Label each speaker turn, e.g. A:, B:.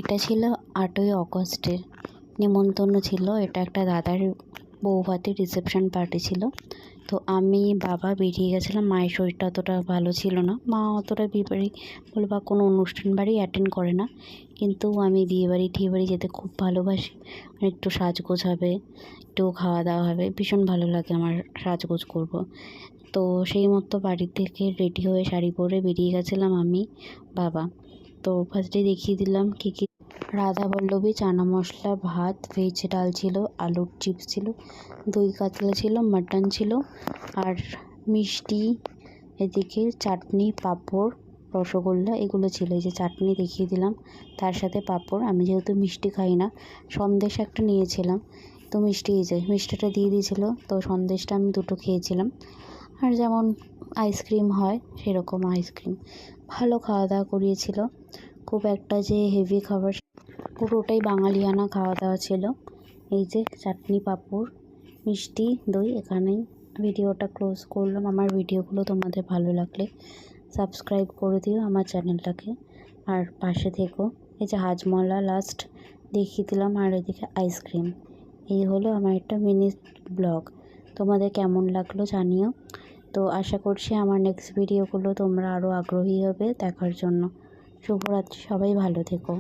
A: এটা ছিল 8ই অগস্টের নিমন্ত্রণ ছিল। এটা একটা দাদার বৌভাতের রিসেপশন পার্টি ছিল। তো আমি বাবা বেরিয়ে গেছিলাম। মায়ের শরীরটা অতটা ভালো ছিল না, মা অতটা বিয়েবাড়ি বলে বা কোনো অনুষ্ঠান বাড়ি অ্যাটেন্ড করে না, কিন্তু আমি বিয়েবাড়ি টিয়েবাড়ি যেতে খুব ভালোবাসি। একটু সাজগোজ হবে, একটু খাওয়া দাওয়া হবে, ভীষণ ভালো লাগে আমার সাজগোজ করব। তো সেই মতো বাড়ি থেকে রেডি হয়ে শাড়ি পরে বেরিয়ে গেছিলাম আমি বাবা। তো ফার্স্টে দেখিয়ে দিলাম কী কী। রাধা বল্লভী চানা মশলা, ভাত, ভেজ ডাল ছিল, আলুর চিপস ছিল, দই কাতলা ছিল, মাটন ছিল, আর মিষ্টি, এদিকে চাটনি, পাঁপড়, রসগোল্লা এগুলো ছিল। এই যে চাটনি দেখিয়ে দিলাম, তার সাথে পাঁপড়। আমি যেহেতু মিষ্টি খাই না, সন্দেশ একটা নিয়েছিলাম, তো মিষ্টি এই যে মিষ্টিটা দিয়ে দিয়েছিলো, তো সন্দেশটা আমি দুটো খেয়েছিলাম। আর যেমন আইসক্রিম হয় সেরকম আইসক্রিম। ভালো খাওয়া দাওয়া করিয়েছিল, খুব একটা যে হেভি খাবার, পুরোটাই বাঙালিয়ানা খাওয়া দাওয়া ছিল। এই যে চাটনি, পাঁপড়, মিষ্টি, দই। এখানেই ভিডিওটা ক্লোজ করলাম। আমার ভিডিওগুলো তোমাদের ভালো লাগলে সাবস্ক্রাইব করে দিও আমার চ্যানেলটাকে, আর পাশে থেকো। এই যে হাজমলা লাস্ট দেখিয়ে দিলাম, আর এদিকে আইসক্রিম। এই হলো আমার একটা মিনি ব্লগ। তোমাদের কেমন লাগলো জানিও। তো আশা করছি আমার নেক্সট ভিডিওগুলো তোমরা আরও আগ্রহী হবে দেখার জন্য। শুভরাত্রি, সবাই ভালো থেকো।